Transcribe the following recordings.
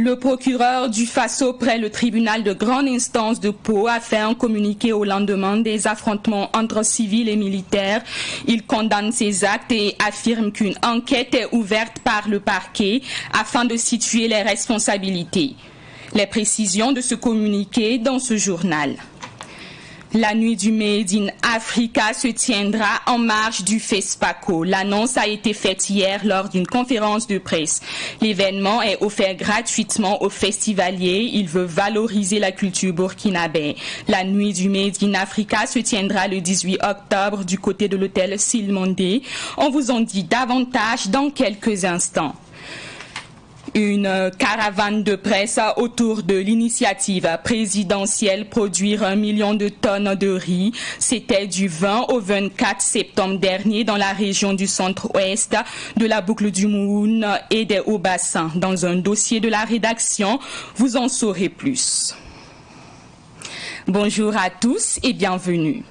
Le procureur du Faso près le tribunal de grande instance de Pau a fait un communiqué au lendemain des affrontements entre civils et militaires. Il condamne ces actes et affirme qu'une enquête est ouverte par le parquet afin de situer les responsabilités. Les précisions de ce communiqué dans ce journal. La nuit du Made in Africa se tiendra en marge du FESPACO. L'annonce a été faite hier lors d'une conférence de presse. L'événement est offert gratuitement aux festivaliers. Il veut valoriser la culture burkinabé. La nuit du Made in Africa se tiendra le 18 octobre du côté de l'hôtel Silmondé. On vous en dit davantage dans quelques instants. Une caravane de presse autour de l'initiative présidentielle produire 1 million de tonnes de riz. C'était du 20 au 24 septembre dernier dans la région du centre-ouest de la boucle du Moun et des Hauts-Bassins. Dans un dossier de la rédaction, vous en saurez plus. Bonjour à tous et bienvenue.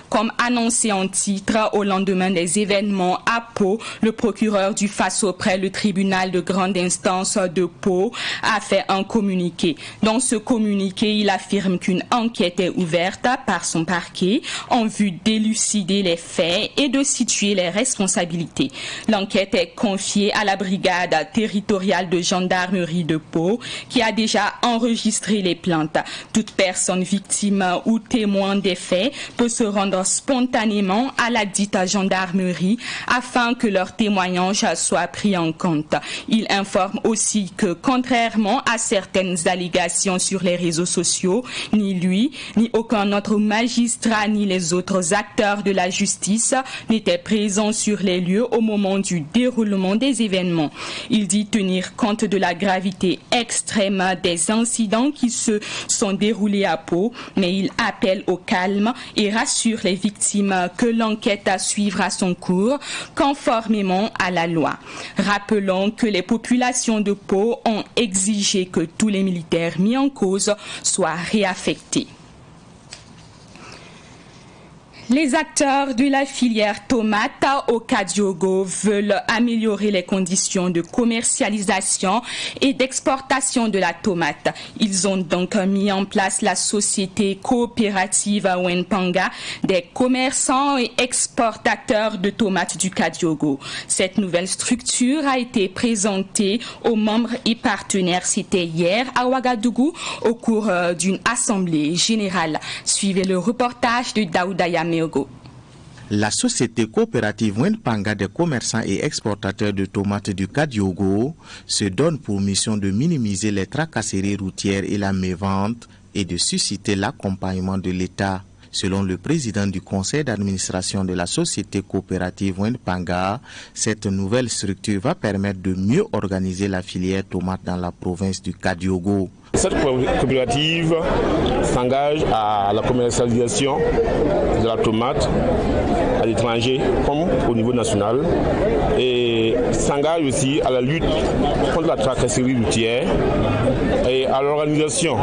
Comme annoncé en titre, au lendemain des événements à Pau, le procureur du Faso près le tribunal de grande instance de Pau a fait un communiqué. Dans ce communiqué, il affirme qu'une enquête est ouverte par son parquet en vue d'élucider les faits et de situer les responsabilités. L'enquête est confiée à la brigade territoriale de gendarmerie de Pau qui a déjà enregistré les plaintes. Toute personne victime ou témoin des faits peut se rendre spontanément à la dite gendarmerie afin que leur témoignage soit pris en compte. Il informe aussi que, contrairement à certaines allégations sur les réseaux sociaux, ni lui, ni aucun autre magistrat, ni les autres acteurs de la justice n'étaient présents sur les lieux au moment du déroulement des événements. Il dit tenir compte de la gravité extrême des incidents qui se sont déroulés à Pau, mais il appelle au calme et rassure les victimes que l'enquête à suivre à son cours conformément à la loi. Rappelons que les populations de Pau ont exigé que tous les militaires mis en cause soient réaffectés. Les acteurs de la filière tomate au Kadiogo veulent améliorer les conditions de commercialisation et d'exportation de la tomate. Ils ont donc mis en place la société coopérative Wenpanga des commerçants et exportateurs de tomates du Kadiogo. Cette nouvelle structure a été présentée aux membres et partenaires. C'était hier à Ouagadougou au cours d'une assemblée générale. Suivez le reportage de Daouda Yameogo. La société coopérative Wenpanga des commerçants et exportateurs de tomates du Kadiogo se donne pour mission de minimiser les tracasseries routières et la mévente et de susciter l'accompagnement de l'État. Selon le président du conseil d'administration de la société coopérative Wenpanga, cette nouvelle structure va permettre de mieux organiser la filière tomate dans la province du Kadiogo. Cette coopérative s'engage à la commercialisation de la tomate à l'étranger comme au niveau national et s'engage aussi à la lutte contre la tracasserie routière et à l'organisation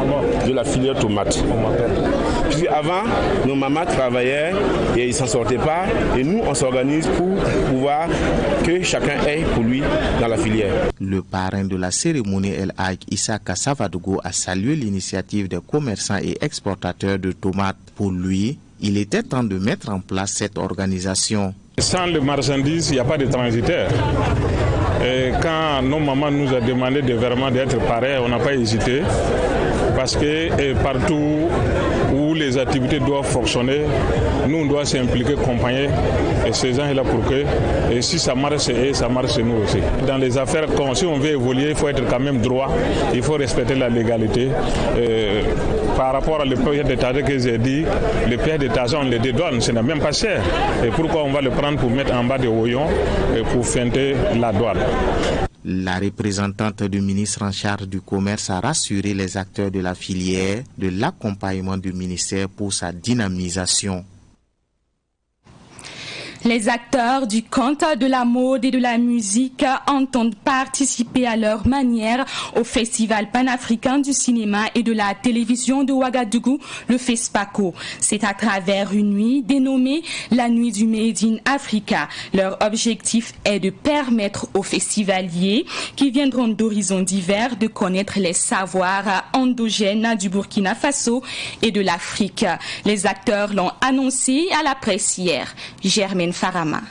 de la filière tomate. Puis avant, nos mamans travaillaient et ils ne s'en sortaient pas et nous on s'organise pour pouvoir que chacun ait pour lui dans la filière. Le parrain de la cérémonie El Hadj Issaka Savadougou a salué l'initiative des commerçants et exportateurs de tomates. Pour lui, il était temps de mettre en place cette organisation. Sans le marchandise, il n'y a pas de transitaire. Et quand nos mamans nous ont demandé vraiment d'être pareils, on n'a pas hésité. Parce que partout où les activités doivent fonctionner, nous on doit s'impliquer, accompagner ces gens-là pour que et si ça marche c'est eux, ça marche chez nous aussi. Dans les affaires, si on veut évoluer, il faut être quand même droit, il faut respecter la légalité. Par rapport à le piège d'étage que j'ai dit, le piège d'étage on le dédouane, ce n'est même pas cher. Et pourquoi on va le prendre pour mettre en bas des haillons et pour feinter la douane? La représentante du ministre en charge du commerce a rassuré les acteurs de la filière de l'accompagnement du ministère pour sa dynamisation. Les acteurs du conte, de la mode et de la musique entendent participer à leur manière au Festival panafricain du cinéma et de la télévision de Ouagadougou, le FESPACO. C'est à travers une nuit dénommée la Nuit du Made in Africa. Leur objectif est de permettre aux festivaliers qui viendront d'horizons divers de connaître les savoirs endogènes du Burkina Faso et de l'Afrique. Les acteurs l'ont annoncé à la presse hier. Germaine Farama.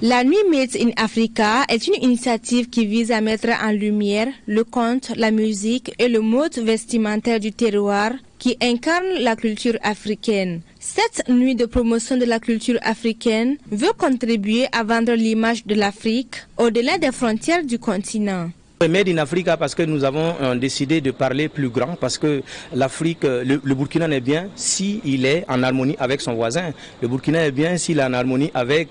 La Nuit Made in Africa est une initiative qui vise à mettre en lumière le conte, la musique et le mode vestimentaire du terroir qui incarne la culture africaine. Cette nuit de promotion de la culture africaine veut contribuer à vendre l'image de l'Afrique au-delà des frontières du continent. Made in Africa parce que nous avons décidé de parler plus grand, parce que l'Afrique, le Burkina est bien s'il est en harmonie avec son voisin. Le Burkina est bien s'il est en harmonie avec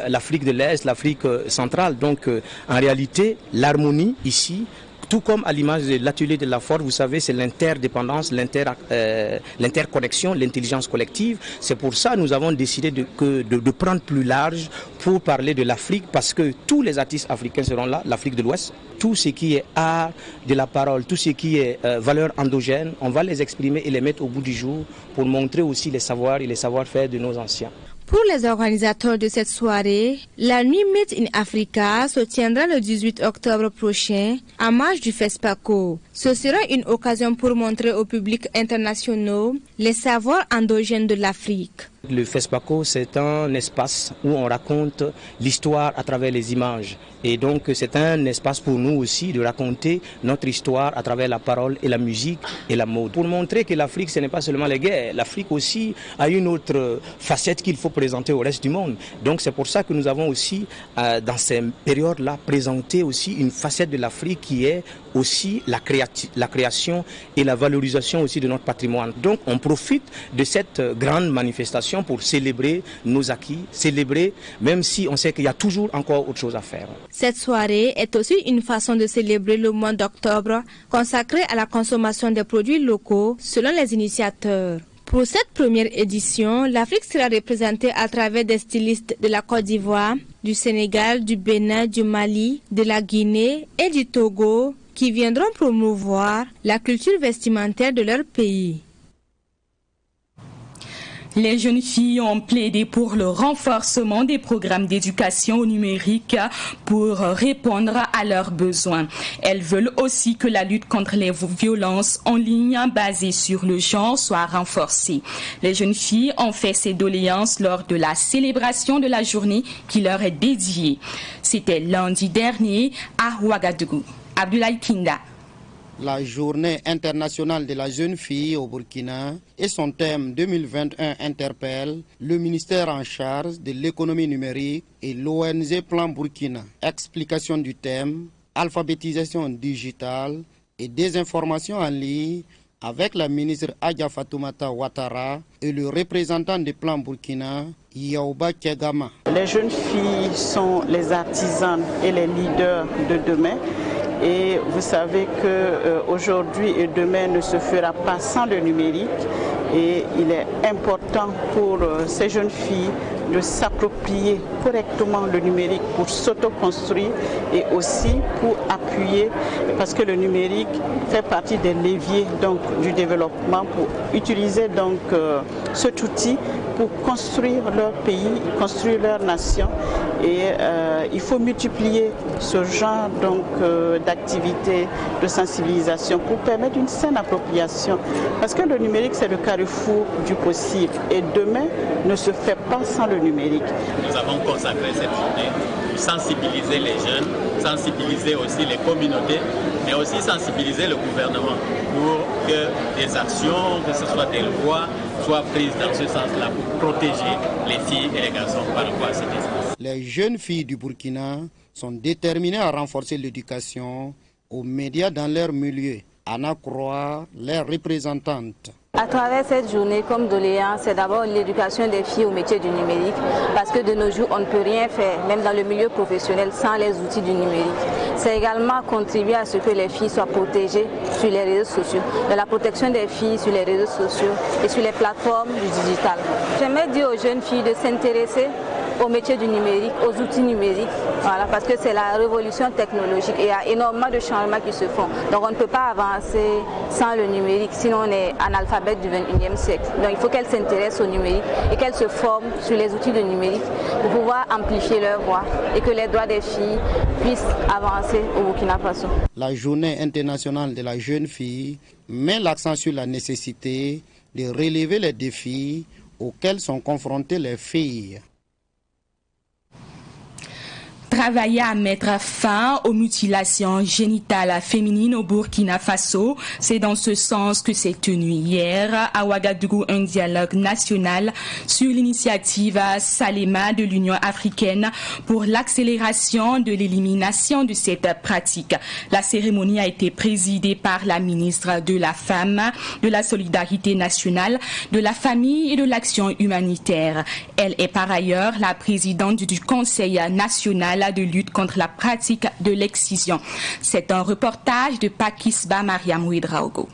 l'Afrique de l'Est, l'Afrique centrale. Donc en réalité, l'harmonie ici, tout comme à l'image de l'atelier de la Force, vous savez, c'est l'interdépendance, l'interconnexion, l'intelligence collective. C'est pour ça que nous avons décidé de prendre plus large pour parler de l'Afrique, parce que tous les artistes africains seront là, l'Afrique de l'Ouest. Tout ce qui est art de la parole, tout ce qui est valeurs endogènes, on va les exprimer et les mettre au bout du jour pour montrer aussi les savoirs et les savoir-faire de nos anciens. Pour les organisateurs de cette soirée, la Nuit Made in Africa se tiendra le 18 octobre prochain en marge du FESPACO. Ce sera une occasion pour montrer au public international les savoirs endogènes de l'Afrique. Le FESPACO, c'est un espace où on raconte l'histoire à travers les images. Et donc, c'est un espace pour nous aussi de raconter notre histoire à travers la parole et la musique et la mode. Pour montrer que l'Afrique, ce n'est pas seulement les guerres. L'Afrique aussi a une autre facette qu'il faut présenter au reste du monde. Donc, c'est pour ça que nous avons aussi, dans ces périodes-là, présenté aussi une facette de l'Afrique qui est aussi la création et la valorisation aussi de notre patrimoine. Donc, on profite de cette grande manifestation pour célébrer nos acquis, célébrer, même si on sait qu'il y a toujours encore autre chose à faire. Cette soirée est aussi une façon de célébrer le mois d'octobre consacré à la consommation des produits locaux selon les initiateurs. Pour cette première édition, l'Afrique sera représentée à travers des stylistes de la Côte d'Ivoire, du Sénégal, du Bénin, du Mali, de la Guinée et du Togo qui viendront promouvoir la culture vestimentaire de leur pays. Les jeunes filles ont plaidé pour le renforcement des programmes d'éducation au numérique pour répondre à leurs besoins. Elles veulent aussi que la lutte contre les violences en ligne basées sur le genre soit renforcée. Les jeunes filles ont fait ces doléances lors de la célébration de la journée qui leur est dédiée. C'était lundi dernier à Ouagadougou. Abdoulaye Kinda. La journée internationale de la jeune fille au Burkina et son thème 2021 interpelle le ministère en charge de l'économie numérique et l'ONG Plan Burkina. Explication du thème, alphabétisation digitale et désinformation en ligne avec la ministre Adja Fatoumata Ouattara et le représentant du Plan Burkina, Yaouba Kegama. Les jeunes filles sont les artisans et les leaders de demain. Et vous savez qu'aujourd'hui et demain ne se fera pas sans le numérique. Et il est important pour ces jeunes filles de s'approprier correctement le numérique pour s'autoconstruire et aussi pour appuyer, parce que le numérique fait partie des leviers donc, du développement, pour utiliser donc, cet outil pour construire leur pays, construire leur nation. Et il faut multiplier ce genre d'activités de sensibilisation pour permettre une saine appropriation. Parce que le numérique, c'est le carrefour du possible. Et demain ne se fait pas sans le numérique. Nous avons consacré cette journée pour sensibiliser les jeunes, sensibiliser aussi les communautés, mais aussi sensibiliser le gouvernement pour que des actions, que ce soit des lois, soient prises dans ce sens-là pour protéger les filles et les garçons par rapport à cet espace. Les jeunes filles du Burkina sont déterminées à renforcer l'éducation aux médias dans leur milieu. Anna Croix, leur représentante. À travers cette journée, comme doléance, c'est d'abord l'éducation des filles au métier du numérique, parce que de nos jours, on ne peut rien faire, même dans le milieu professionnel, sans les outils du numérique. C'est également contribuer à ce que les filles soient protégées sur les réseaux sociaux, de la protection des filles sur les réseaux sociaux et sur les plateformes du digital. J'aimerais dire aux jeunes filles de s'intéresser au métier du numérique, aux outils numériques, voilà, parce que c'est la révolution technologique et il y a énormément de changements qui se font. Donc on ne peut pas avancer sans le numérique, sinon on est analphabète du 21e siècle. Donc il faut qu'elles s'intéressent au numérique et qu'elles se forment sur les outils de numérique pour pouvoir amplifier leur voix et que les droits des filles puissent avancer au Burkina Faso. La journée internationale de la jeune fille met l'accent sur la nécessité de relever les défis auxquels sont confrontées les filles. Travailler à mettre fin aux mutilations génitales féminines au Burkina Faso. C'est dans ce sens que s'est tenu hier à Ouagadougou un dialogue national sur l'initiative Salema de l'Union africaine pour l'accélération de l'élimination de cette pratique. La cérémonie a été présidée par la ministre de la Femme, de la Solidarité nationale, de la Famille et de l'Action humanitaire. Elle est par ailleurs la présidente du Conseil national de lutte contre la pratique de l'excision. C'est un reportage de Pakisba Mariam Ouedraogo.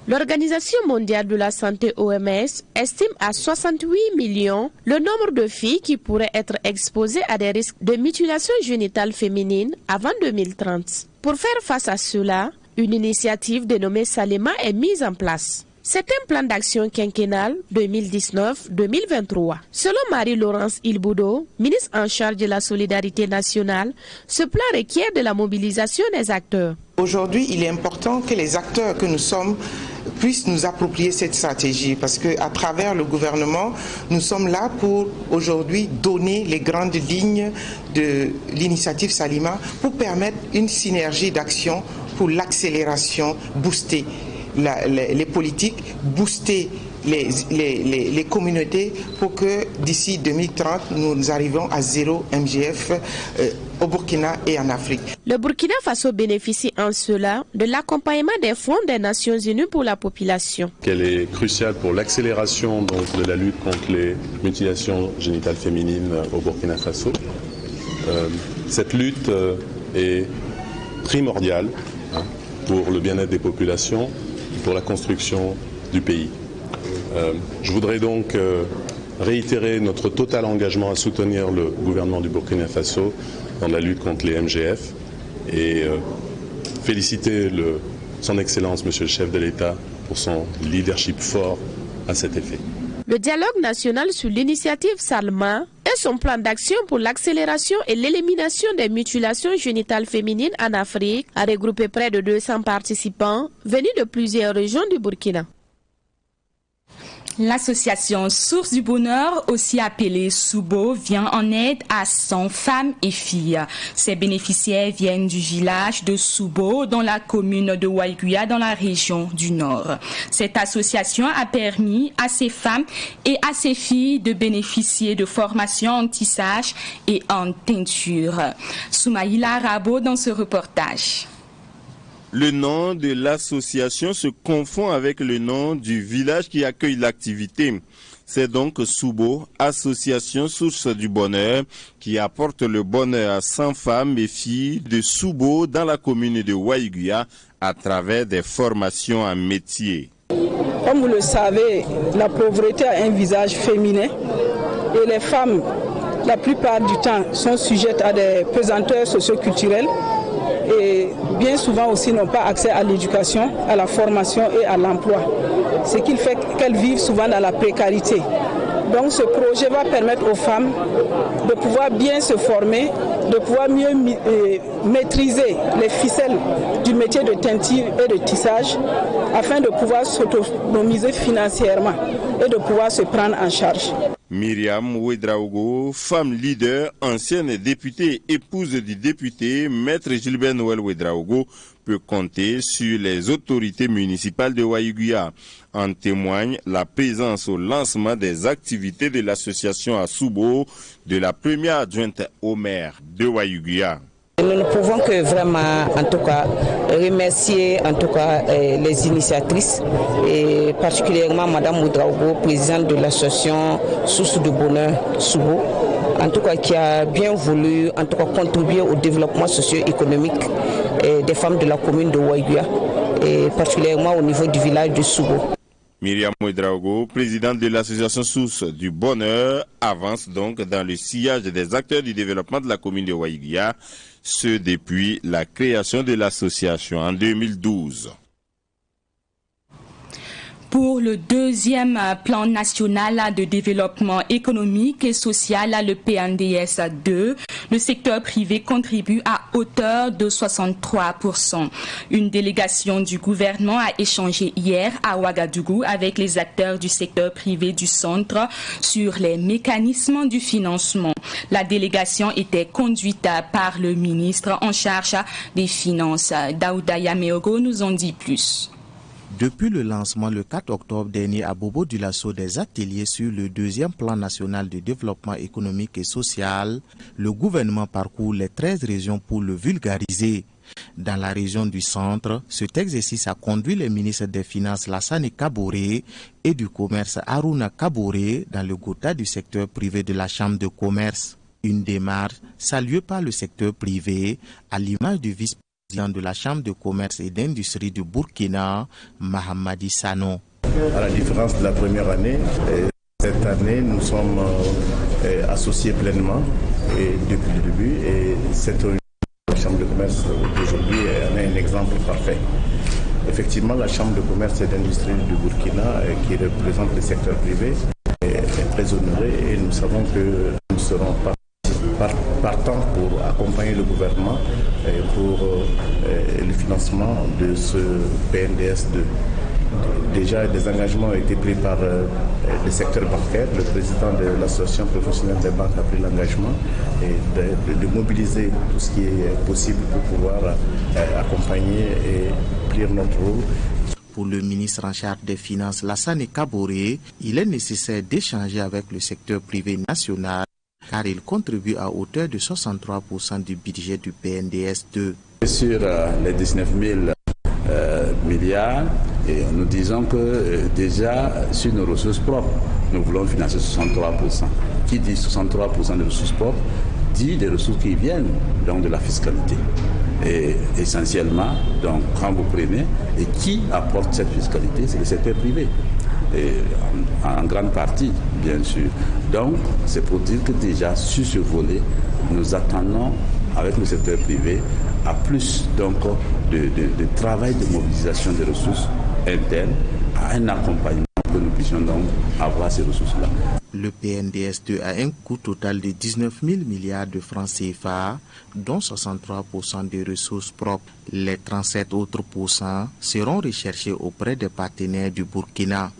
L'Organisation mondiale de la santé OMS estime à 68 millions le nombre de filles qui pourraient être exposées à des risques de mutilation génitale féminine avant 2030. Pour faire face à cela, une initiative dénommée Salema est mise en place. C'est un plan d'action quinquennal 2019-2023. Selon Marie-Laurence Ilboudo, ministre en charge de la solidarité nationale, ce plan requiert de la mobilisation des acteurs. Aujourd'hui, il est important que les acteurs que nous sommes puissent nous approprier cette stratégie parce qu'à travers le gouvernement, nous sommes là pour aujourd'hui donner les grandes lignes de l'initiative Salema pour permettre une synergie d'action pour l'accélération, booster les politiques, booster les communautés pour que d'ici 2030, nous arrivions à 0 MGF au Burkina et en Afrique. Le Burkina Faso bénéficie en cela de l'accompagnement des fonds des Nations Unies pour la population. Elle est cruciale pour l'accélération de la lutte contre les mutilations génitales féminines au Burkina Faso. Cette lutte est primordiale pour le bien-être des populations, pour la construction du pays. Je voudrais donc réitérer notre total engagement à soutenir le gouvernement du Burkina Faso dans la lutte contre les MGF et féliciter son Excellence, Monsieur le chef de l'État, pour son leadership fort à cet effet. Le dialogue national sur l'initiative Salema et son plan d'action pour l'accélération et l'élimination des mutilations génitales féminines en Afrique a regroupé près de 200 participants venus de plusieurs régions du Burkina. L'association Source du Bonheur, aussi appelée Soubo, vient en aide à 100 femmes et filles. Ces bénéficiaires viennent du village de Soubo, dans la commune de Waiguya, dans la région du Nord. Cette association a permis à ces femmes et à ces filles de bénéficier de formations en tissage et en teinture. Soumaïla Rabo dans ce reportage. Le nom de l'association se confond avec le nom du village qui accueille l'activité. C'est donc Soubo, association Source du Bonheur, qui apporte le bonheur à 100 femmes et filles de Soubo dans la commune de Waiguya à travers des formations en métier. Comme vous le savez, la pauvreté a un visage féminin et les femmes, la plupart du temps, sont sujettes à des pesanteurs socioculturelles. Et bien souvent aussi n'ont pas accès à l'éducation, à la formation et à l'emploi. Ce qui fait qu'elles vivent souvent dans la précarité. Donc ce projet va permettre aux femmes de pouvoir bien se former, de pouvoir mieux maîtriser les ficelles du métier de teinture et de tissage afin de pouvoir s'autonomiser financièrement et de pouvoir se prendre en charge. Myriam Ouedraogo, femme leader, ancienne députée, épouse du député, maître Gilbert Noël Ouedraogo, peut compter sur les autorités municipales de Waiguya. En témoigne la présence au lancement des activités de l'association à Soubo de la première adjointe au maire de Waiguya. Nous ne pouvons que vraiment, en tout cas, remercier les initiatrices et particulièrement Madame Ouedraogo, présidente de l'association Source du Bonheur Soubo, en tout cas qui a bien voulu contribuer au développement socio-économique des femmes de la commune de Waiguya et particulièrement au niveau du village de Soubo. Myriam Ouedraogo, présidente de l'association Source du Bonheur, avance donc dans le sillage des acteurs du développement de la commune de Waïguia, ce depuis la création de l'association en 2012. Pour le deuxième plan national de développement économique et social, le PNDS 2, le secteur privé contribue à hauteur de 63%. Une délégation du gouvernement a échangé hier à Ouagadougou avec les acteurs du secteur privé du centre sur les mécanismes du financement. La délégation était conduite par le ministre en charge des Finances. Daouda Yameogo nous en dit plus. Depuis le lancement le 4 octobre dernier à Bobo-Dioulasso des ateliers sur le deuxième plan national de développement économique et social, le gouvernement parcourt les 13 régions pour le vulgariser. Dans la région du centre, cet exercice a conduit les ministres des Finances Lassane Kaboré et du Commerce Aruna Kaboré dans le quota du secteur privé de la Chambre de commerce. Une démarche saluée par le secteur privé à l'image du vice-président de la Chambre de commerce et d'industrie du Burkina, Mahamadi Sano. À la différence de la première année, cette année nous sommes associés pleinement depuis le début et cette Chambre de commerce d'aujourd'hui en est un exemple parfait. Effectivement, la Chambre de commerce et d'industrie du Burkina qui représente le secteur privé est très honorée et nous savons que nous serons partant pour accompagner le gouvernement pour le financement de ce PNDS2. Déjà, des engagements ont été pris par le secteur bancaire. Le président de l'association professionnelle des banques a pris l'engagement de mobiliser tout ce qui est possible pour pouvoir accompagner et remplir notre rôle. Pour le ministre en charge des Finances, Lassane Kaboré, il est nécessaire d'échanger avec le secteur privé national car il contribue à hauteur de 63% du budget du PNDS2. Sur les 19 000 milliards, et nous disons que déjà sur nos ressources propres, nous voulons financer 63%. Qui dit 63% de ressources propres dit des ressources qui viennent donc de la fiscalité. Et essentiellement, donc, quand vous prenez, et qui apporte cette fiscalité, c'est le secteur privé. Et en grande partie, bien sûr. Donc, c'est pour dire que déjà, sur ce volet, nous attendons avec le secteur privé à plus donc, de travail de mobilisation des ressources internes, à un accompagnement que nous puissions donc avoir ces ressources-là. Le PNDS2 a un coût total de 19 000 milliards de francs CFA, dont 63% des ressources propres. Les 37 autres pourcents seront recherchés auprès des partenaires du Burkina.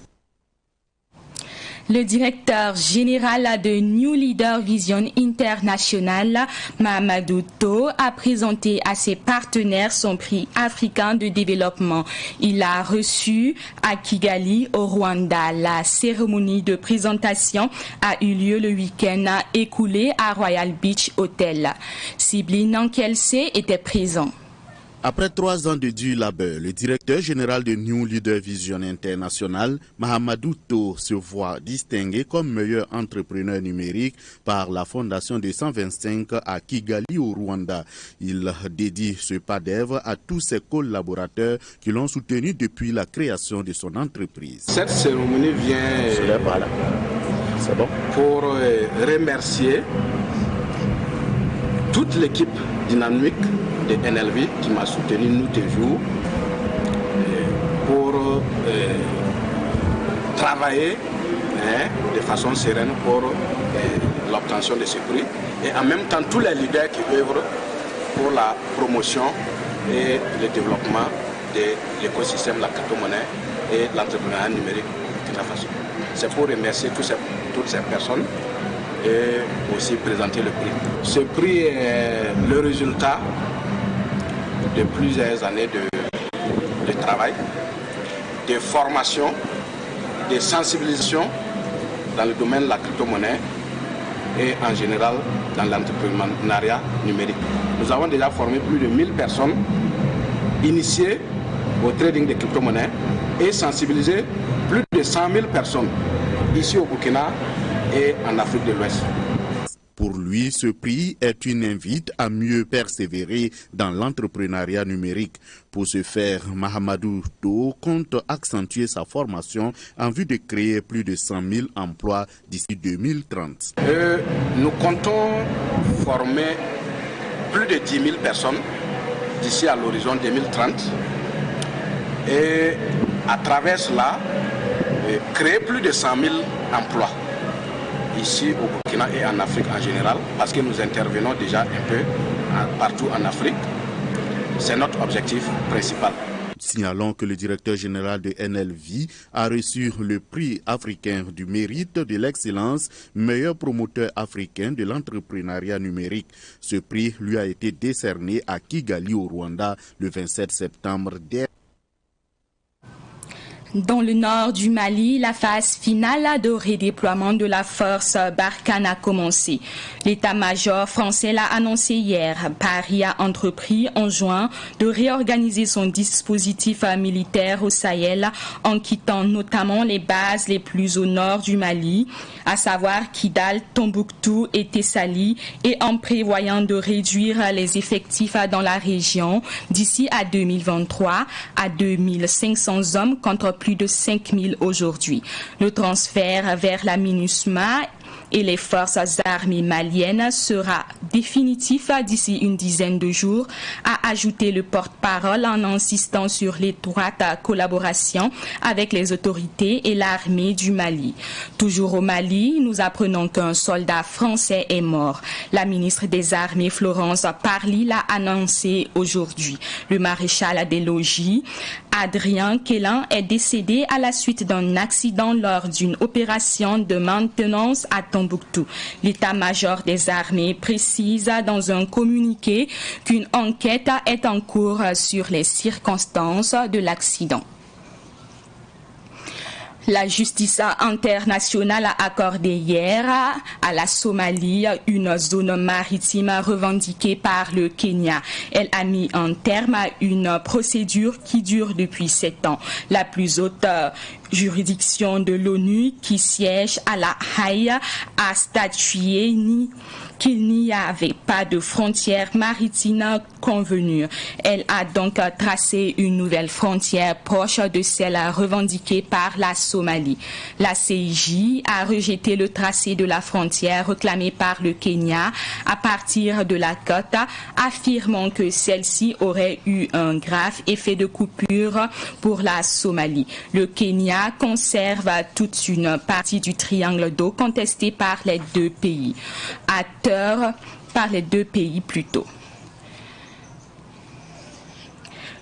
Le directeur général de New Leader Vision International, Mahamadou To, a présenté à ses partenaires son prix africain de développement. Il a reçu à Kigali, au Rwanda. La cérémonie de présentation a eu lieu le week-end écoulé à Royal Beach Hotel. Sibli Nankelse était présent. Après 3 ans de dur labeur, le directeur général de New Leader Vision International, Mahamadou To, se voit distingué comme meilleur entrepreneur numérique par la Fondation 225 à Kigali au Rwanda. Il dédie ce pas d'œuvre à tous ses collaborateurs qui l'ont soutenu depuis la création de son entreprise. Cette cérémonie vient pour remercier toute l'équipe dynamique de NLV qui m'a soutenu nous toujours pour travailler de façon sereine pour l'obtention de ce prix et en même temps tous les leaders qui œuvrent pour la promotion et le développement de l'écosystème de la crypto-monnaie et l'entrepreneuriat numérique de la façon. C'est pour remercier toutes ces personnes et aussi présenter le prix. Ce prix est le résultat de plusieurs années de travail, de formation, de sensibilisation dans le domaine de la crypto-monnaie et en général dans l'entrepreneuriat numérique. Nous avons déjà formé plus de 1000 personnes initiées au trading de crypto-monnaies et sensibilisé plus de 100 000 personnes ici au Burkina et en Afrique de l'Ouest. Pour lui, ce prix est une invite à mieux persévérer dans l'entrepreneuriat numérique. Pour ce faire, Mahamadou Do compte accentuer sa formation en vue de créer plus de 100 000 emplois d'ici 2030. Nous comptons former plus de 10 000 personnes d'ici à l'horizon 2030 et à travers cela, créer plus de 100 000 emplois ici au Burkina et en Afrique en général, parce que nous intervenons déjà un peu partout en Afrique. C'est notre objectif principal. Signalons que le directeur général de NLV a reçu le prix africain du mérite de l'excellence, meilleur promoteur africain de l'entrepreneuriat numérique. Ce prix lui a été décerné à Kigali au Rwanda le 27 septembre dernier. Dans le nord du Mali, la phase finale de redéploiement de la force Barkhane a commencé. L'état-major français l'a annoncé hier. Paris a entrepris en juin de réorganiser son dispositif militaire au Sahel en quittant notamment les bases les plus au nord du Mali, à savoir Kidal, Tombouctou et Tessali, et en prévoyant de réduire les effectifs dans la région d'ici à 2023 à 2500 hommes contre plus de 5000 aujourd'hui. Le transfert vers la MINUSMA et les forces armées maliennes sera définitif d'ici une dizaine de jours, a ajouté le porte-parole en insistant sur l'étroite collaboration avec les autorités et l'armée du Mali. Toujours au Mali, nous apprenons qu'un soldat français est mort. La ministre des Armées, Florence Parly, l'a annoncé aujourd'hui. Le maréchal des logis, Adrien Kélan, est décédé à la suite d'un accident lors d'une opération de maintenance à Tombouctou. L'état-major des armées précise dans un communiqué qu'une enquête est en cours sur les circonstances de l'accident. La justice internationale a accordé hier à la Somalie une zone maritime revendiquée par le Kenya. Elle a mis un terme à une procédure qui dure depuis 7 ans. La plus haute juridiction de l'ONU qui siège à La Haye a statué qu'il n'y avait pas de frontière maritime convenue. Elle a donc tracé une nouvelle frontière proche de celle revendiquée par la Somalie. La CIJ a rejeté le tracé de la frontière réclamé par le Kenya à partir de la côte, affirmant que celle-ci aurait eu un grave effet de coupure pour la Somalie. Le Kenya conserve toute une partie du triangle d'eau contesté par les deux pays.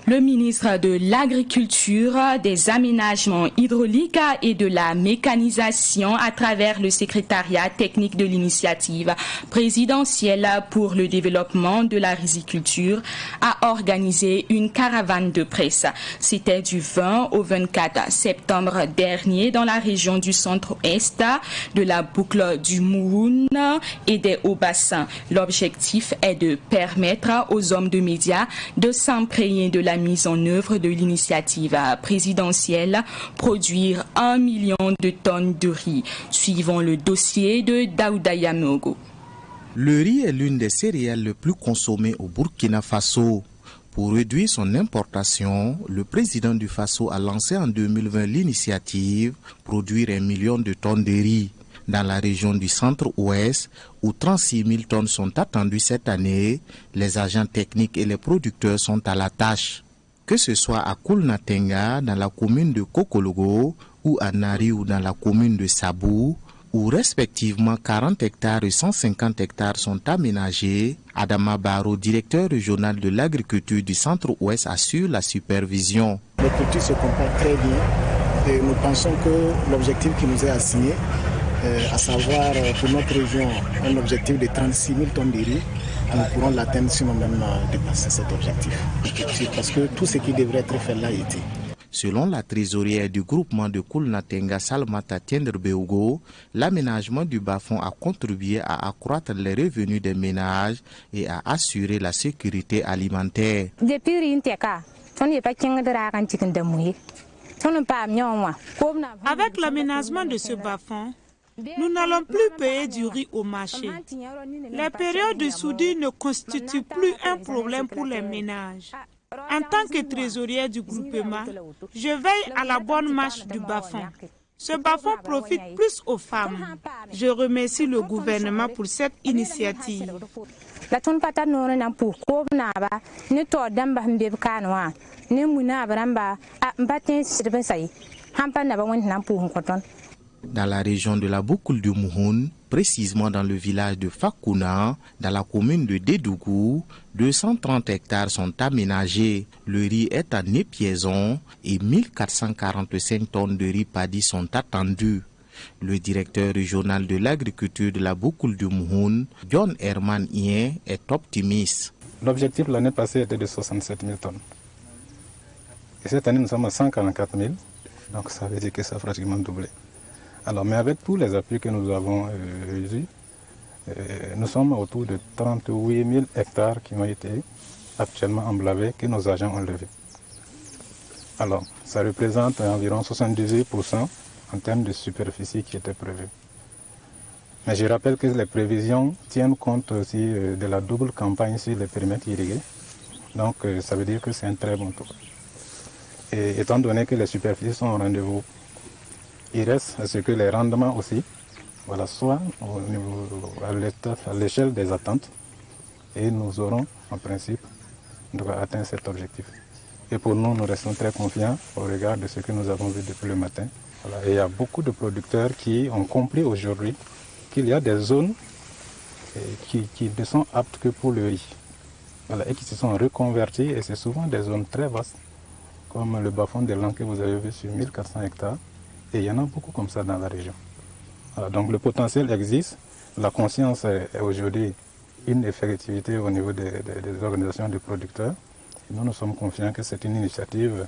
Le ministre de l'Agriculture, des Aménagements hydrauliques et de la mécanisation à travers le secrétariat technique de l'initiative présidentielle pour le développement de la riziculture a organisé une caravane de presse. C'était du 20 au 24 septembre dernier dans la région du centre-est, de la boucle du Mouhoun et des Hauts-Bassins. L'objectif est de permettre aux hommes de médias de s'imprégner de la mise en œuvre de l'initiative présidentielle, produire 1 million de tonnes de riz, suivant le dossier de Daouda Yamogo. Le riz est l'une des céréales les plus consommées au Burkina Faso. Pour réduire son importation, le président du Faso a lancé en 2020 l'initiative « Produire 1 million de tonnes de riz ». Dans la région du centre-ouest, où 36 000 tonnes sont attendues cette année, les agents techniques et les producteurs sont à la tâche. Que ce soit à Koulnatenga, dans la commune de Kokologo, ou à Nariou, dans la commune de Sabou, où respectivement 40 hectares et 150 hectares sont aménagés, Adama Baro, directeur régional de l'agriculture du centre-ouest, assure la supervision. Les cultures se comportent très bien et nous pensons que l'objectif qui nous est assigné, à savoir pour notre région un objectif de 36 000 tonnes de riz, nous pourrons l'atteindre si nous même dépasser cet objectif. Parce que tout ce qui devrait être fait là a été. Selon la trésorière du groupement de Koulnatenga, Salmata Tiendrebeogo, l'aménagement du bas-fond a contribué à accroître les revenus des ménages et à assurer la sécurité alimentaire. Avec l'aménagement de ce bas-fond, Nous n'allons plus payer du riz au marché. Les périodes de soudure ne constituent plus un problème pour les ménages. En tant que trésorière du groupement, je veille à la bonne marche du bas-fond. Ce bas-fond profite plus aux femmes. Je remercie le gouvernement pour cette initiative. Dans la région de la Boucoule du Mouhoun, précisément dans le village de Fakouna, dans la commune de Dédougou, 230 hectares sont aménagés. Le riz est en épiaison et 1445 tonnes de riz paddy sont attendues. Le directeur régional de l'agriculture de la Boucoule du Mouhoun, John Herman Ien, est optimiste. L'objectif l'année passée était de 67 000 tonnes. Et cette année, nous sommes à 144 000. Donc ça veut dire que ça a pratiquement doublé. Alors, mais avec tous les appuis que nous avons eus, nous sommes autour de 38 000 hectares qui ont été actuellement emblavés, que nos agents ont levés. Alors, ça représente environ 78% en termes de superficie qui était prévue. Mais je rappelle que les prévisions tiennent compte aussi de la double campagne sur les périmètres irrigués. Donc, ça veut dire que c'est un très bon taux. Et étant donné que les superficies sont au rendez-vous, il reste à ce que les rendements aussi soient à l'échelle des attentes et nous aurons en principe atteint cet objectif. Et pour nous, nous restons très confiants au regard de ce que nous avons vu depuis le matin. Et il y a beaucoup de producteurs qui ont compris aujourd'hui qu'il y a des zones qui ne sont aptes que pour le riz et qui se sont reconvertis et c'est souvent des zones très vastes comme le bas-fond de l'An que vous avez vu sur 1400 hectares. Et il y en a beaucoup comme ça dans la région. Donc le potentiel existe. La conscience est aujourd'hui une effectivité au niveau des organisations de producteurs. Et nous sommes confiants que c'est une initiative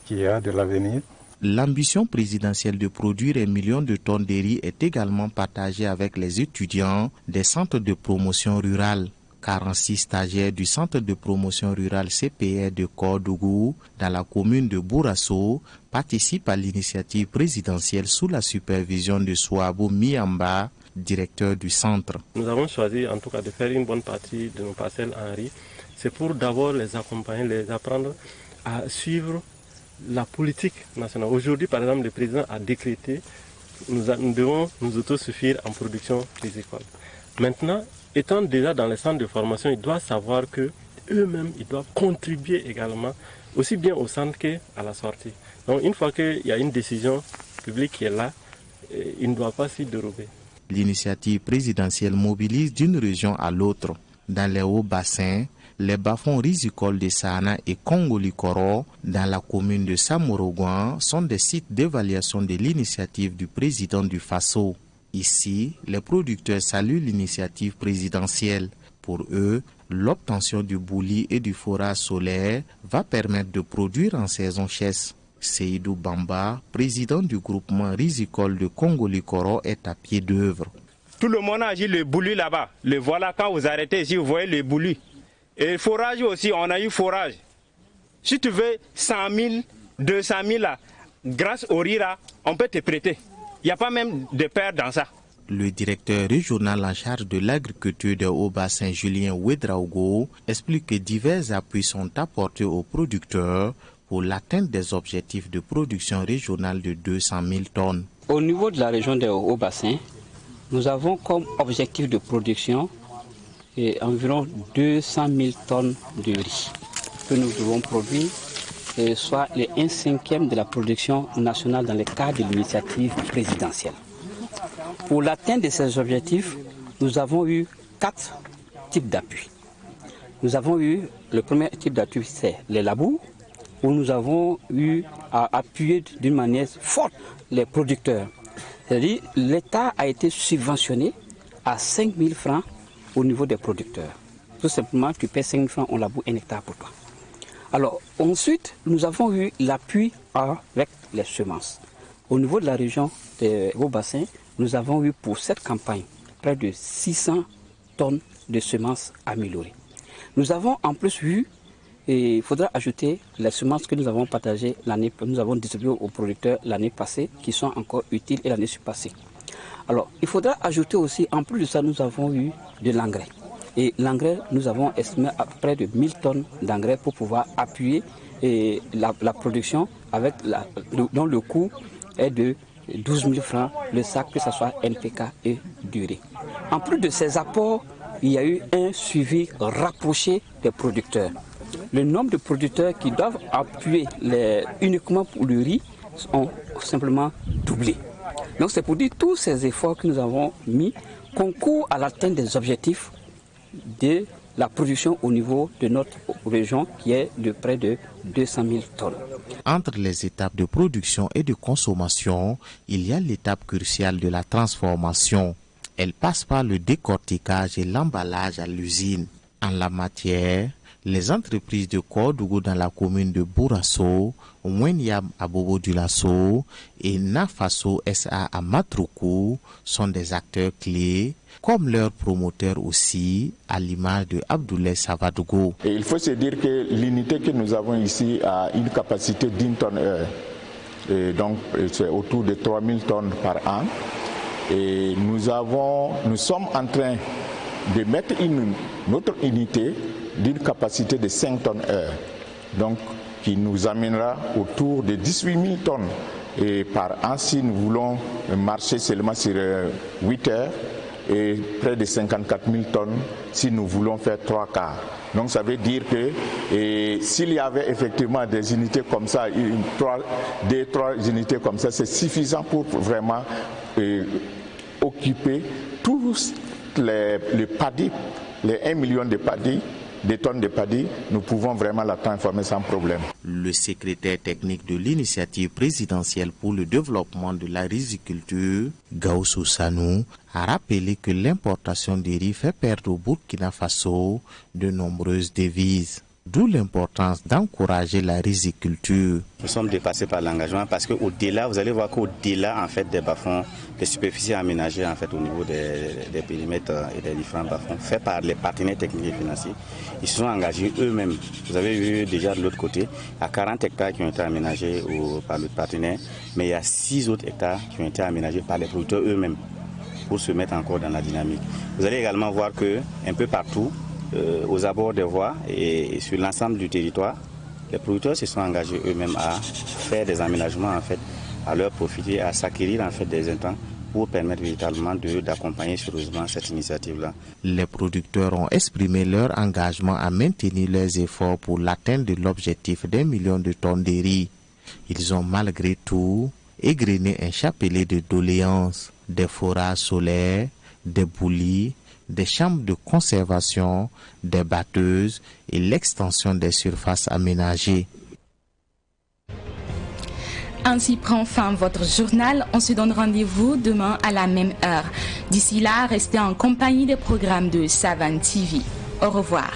qui a de l'avenir. L'ambition présidentielle de produire 1 million de tonnes de riz est également partagée avec les étudiants des centres de promotion rurale. 46 stagiaires du centre de promotion rurale CPR de Kordougou, dans la commune de Bourasso, participent à l'initiative présidentielle sous la supervision de Souabou Miamba, directeur du centre. Nous avons choisi en tout cas de faire une bonne partie de nos parcelles en riz. C'est pour d'abord les accompagner, les apprendre à suivre la politique nationale. Aujourd'hui, par exemple, le président a décrété que nous devons nous autosuffire en production rizicole. Maintenant, étant déjà dans les centres de formation, ils doivent savoir qu'eux-mêmes, ils doivent contribuer également, aussi bien au centre qu'à la sortie. Donc une fois qu'il y a une décision publique qui est là, ils ne doivent pas s'y dérober. L'initiative présidentielle mobilise d'une région à l'autre. Dans les hauts bassins, les bas-fonds rizicoles de Sana et Kongolikoro, dans la commune de Samorogouan, sont des sites d'évaluation de l'initiative du président du Faso. Ici, les producteurs saluent l'initiative présidentielle. Pour eux, l'obtention du bouli et du forage solaire va permettre de produire en saison chèche. Seydou Bamba, président du groupement rizicole de Kongolikoro, est à pied d'œuvre. Tout le monde a dit le bouli là-bas. Le voilà quand vous arrêtez ici, vous voyez le bouli. Et le forage aussi, on a eu forage. Si tu veux 100 000, 200 000 là, grâce au RIRA, on peut te prêter. Il n'y a pas même de perte dans ça. Le directeur régional en charge de l'agriculture de Haut-Bassin, Julien Ouedraogo, explique que divers appuis sont apportés aux producteurs pour l'atteinte des objectifs de production régionale de 200 000 tonnes. Au niveau de la région de Haut-Bassin, nous avons comme objectif de production environ 200 000 tonnes de riz que nous devons produire, soit les 1/5 de la production nationale dans le cadre de l'initiative présidentielle. Pour l'atteinte de ces objectifs, nous avons eu 4 types d'appui. Nous avons eu, le premier type d'appui, c'est les labours, où nous avons eu à appuyer d'une manière forte les producteurs. C'est-à-dire l'État a été subventionné à 5 000 francs au niveau des producteurs. Tout simplement, tu paies 5 000 francs, on laboure 1 hectare pour toi. Alors ensuite, nous avons eu l'appui avec les semences. Au niveau de la région de Haut-Bassin, nous avons eu pour cette campagne près de 600 tonnes de semences améliorées. Nous avons en plus eu, et il faudra ajouter les semences que nous avons partagées nous avons distribuées aux producteurs l'année passée, qui sont encore utiles et l'année passée. Alors, il faudra ajouter aussi, en plus de ça, nous avons eu de l'engrais. Et l'engrais, nous avons estimé à près de 1000 tonnes d'engrais pour pouvoir appuyer la production dont le coût est de 12 000 francs le sac, que ce soit NPK et durée. En plus de ces apports, il y a eu un suivi rapproché des producteurs. Le nombre de producteurs qui doivent appuyer uniquement pour le riz ont simplement doublé. Donc c'est pour dire que tous ces efforts que nous avons mis concourent à l'atteinte des objectifs de la production au niveau de notre région qui est de près de 200 000 tonnes. Entre les étapes de production et de consommation, il y a l'étape cruciale de la transformation. Elle passe par le décortiquage et l'emballage à l'usine. En la matière, les entreprises de Kodougou dans la commune de Bourasso, Wenyam à Bobo Dioulasso et Nafaso SA à Matroukou sont des acteurs clés, comme leurs promoteurs aussi, à l'image de Abdoulaye Savadougou. Et il faut se dire que l'unité que nous avons ici a une capacité d'1 tonne heure. Et donc c'est autour de 3000 tonnes par an. Et nous sommes en train de mettre notre unité d'une capacité de 5 tonnes heure, donc qui nous amènera autour de 18 000 tonnes et par an si nous voulons marcher seulement sur 8 heures et près de 54 000 tonnes si nous voulons faire 3 quarts. Donc ça veut dire que s'il y avait effectivement des unités comme ça, 2-3 unités comme ça, c'est suffisant pour vraiment occuper tous les paddies, les 1 million de paddies, des tonnes de paddy, nous pouvons vraiment la transformer sans problème. Le secrétaire technique de l'initiative présidentielle pour le développement de la riziculture, Gaussou Sanou, a rappelé que l'importation des riz fait perdre au Burkina Faso de nombreuses devises. D'où l'importance d'encourager la riziculture. Nous sommes dépassés par l'engagement parce qu'au-delà, vous allez voir qu'au-delà en fait, des bas-fonds, des superficies aménagées en fait, au niveau des périmètres et des différents bas-fonds faits par les partenaires techniques et financiers, ils se sont engagés eux-mêmes. Vous avez vu déjà de l'autre côté, il y a 40 hectares qui ont été aménagés par le partenaire, mais il y a 6 autres hectares qui ont été aménagés par les producteurs eux-mêmes pour se mettre encore dans la dynamique. Vous allez également voir qu'un peu partout, aux abords des voies et sur l'ensemble du territoire, les producteurs se sont engagés eux-mêmes à faire des aménagements en fait, à leur profiter, à s'acquérir en fait des intrants pour permettre véritablement d'accompagner sérieusement cette initiative-là. Les producteurs ont exprimé leur engagement à maintenir leurs efforts pour l'atteinte de l'objectif d'1 million de tonnes de riz. Ils ont malgré tout égrené un chapelet de doléances, des forages solaires, des boulis, des chambres de conservation, des batteuses et l'extension des surfaces aménagées. Ainsi prend fin votre journal. On se donne rendez-vous demain à la même heure. D'ici là, restez en compagnie des programmes de Savane TV. Au revoir.